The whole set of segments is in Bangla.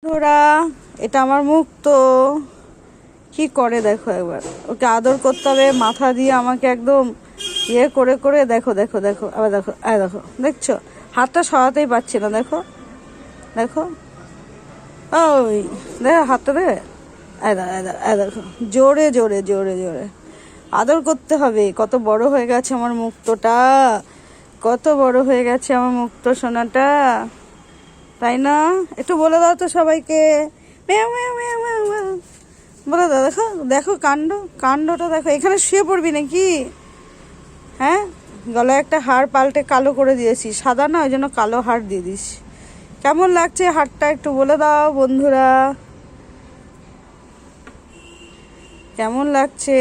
বন্ধুরা, এটা আমার মুক্ত কি করে দেখো একবার। ওকে আদর করতে হবে, মাথা দিয়ে আমাকে একদম ইয়ে করে করে। দেখো দেখো দেখো, আবার দেখো, দেখো, দেখছো হাতটা সরাতেই পারছি না। দেখো দেখো, ওই দেখো হাতটা দে। দেখো, জোরে জোরে জোরে জোরে আদর করতে হবে। কত বড় হয়ে গেছে আমার মুক্তটা, কত বড় হয়ে গেছে আমার মুক্ত সোনাটা, তাই না? একটু বলে দাও তো সবাইকে, ম্যাও ম্যাও ম্যাও ম্যাও ম্যাও বলে দাও। দেখো দেখো কাণ্ডটা দেখো। এখানে শুয়ে পড়বি নাকি? হ্যাঁ, গলায় একটা হাড় পাল্টে কালো করে দিয়েছি, সাদা না, ওই জন্য কালো হাড় দিয়ে দিস। কেমন লাগছে হাড়টা একটু বলে দাও বন্ধুরা, কেমন লাগছে?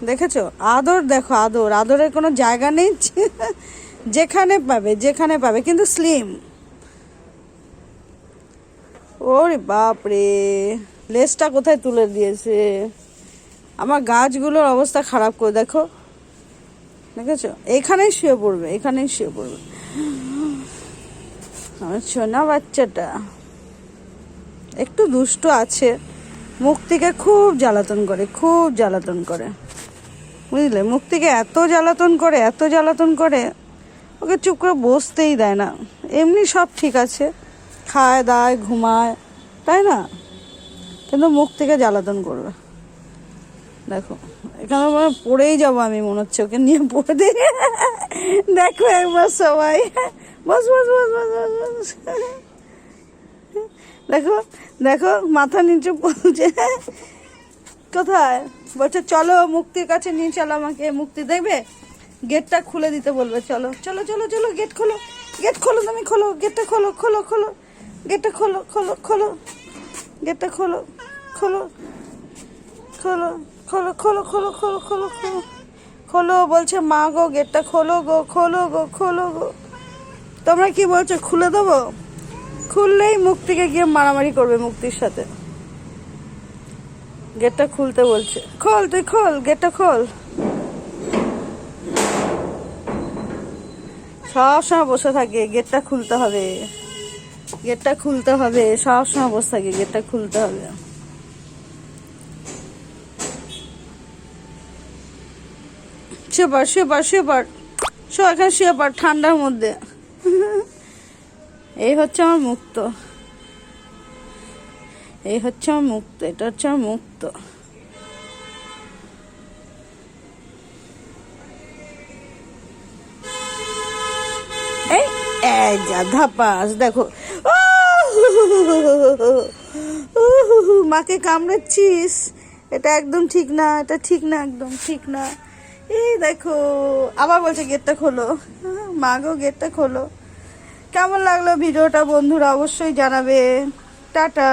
দেখেছো আদর, দেখো আদর, আদরের কোনো জায়গা নেই। যেখানে পাবে যেখানে পাবে, কিন্তু স্লিম। ওরে বাপরে, লেজটা কোথায় তুলে দিয়েছে। আমার গাছগুলোর অবস্থা খারাপ করে দেখো, দেখেছো? এখানেই শুয়ে পড়বে, এখানেই শুয়ে পড়বে আমার সোনা বাচ্চাটা। একটু দুষ্ট আছে, মুক্তিকে খুব জ্বালাতন করে, খুব জ্বালাতন করে, বুঝলে? মুক্তিকে এত জ্বালাতন করে, এত জ্বালাতন করে, ওকে চুপ করে বসতেই দেয় না। এমনি সব ঠিক আছে, খায় দায় ঘুমায়, তাই না? কিন্তু মুক্তিকে জ্বালাতন করবে। দেখো এখানে মানে পড়েই যাবো আমি, মনে হচ্ছে ওকে নিয়ে পড়ে দিয়ে। দেখো একবার সবাই, বস বস বস বস বস। দেখো দেখো, মাথা নিচে পড়ছে। কোথায় বলছে চলো মুক্তির কাছে নিয়ে চলো আমাকে। মুক্তি দেখবে, গেটটা খুলে দিতে বলবে। চলো চলো চলো চলো, গেট খোলো, গেট খোলো, তুমি খোলো গেটটা, খোলো খোলো খোলো গেটটা, খোলো খোলো খোলো গেটটা, খোলো খোলো খোলো খোলো খোলো খোলো খোলো খোলো খোলো খোলো বলছে মা গো, গেটটা খোলো গো, খোলো গো, খোলো গো। তোমরা কি বলছো, খুলে দেবো? খুললেই মুক্তিকে গিয়ে মারামারি করবে মুক্তির সাথে। গেটটা খুলতে বলছে, খোল, তুই খোল গেটটা, খোল। সব সময় বসে থাকে, গেটটা খুলতে হবে, গেটটা খুলতে হবে, সব সময় বসে থাকে, গেটটা খুলতে হবে। শুয়ে পড় শুয়ে পড় শুয়ে পড়, শো এখানে শুয়ে পড় ঠান্ডার মধ্যে। এই হচ্ছে আমার মুক্ত, এই হচ্ছে আমার মুক্ত, এটা হচ্ছে আমার মুক্ত। এই এই যা ধাপাস, দেখো মাকে কামড়াচ্ছিস, এটা একদম ঠিক না, এটা ঠিক না, একদম ঠিক না। এই দেখো আবার বলছে গেটটা খোলো। মা গো, গেটটা খোলো। কেমন লাগলো ভিডিওটা বন্ধুরা, অবশ্যই জানাবে। টাটা।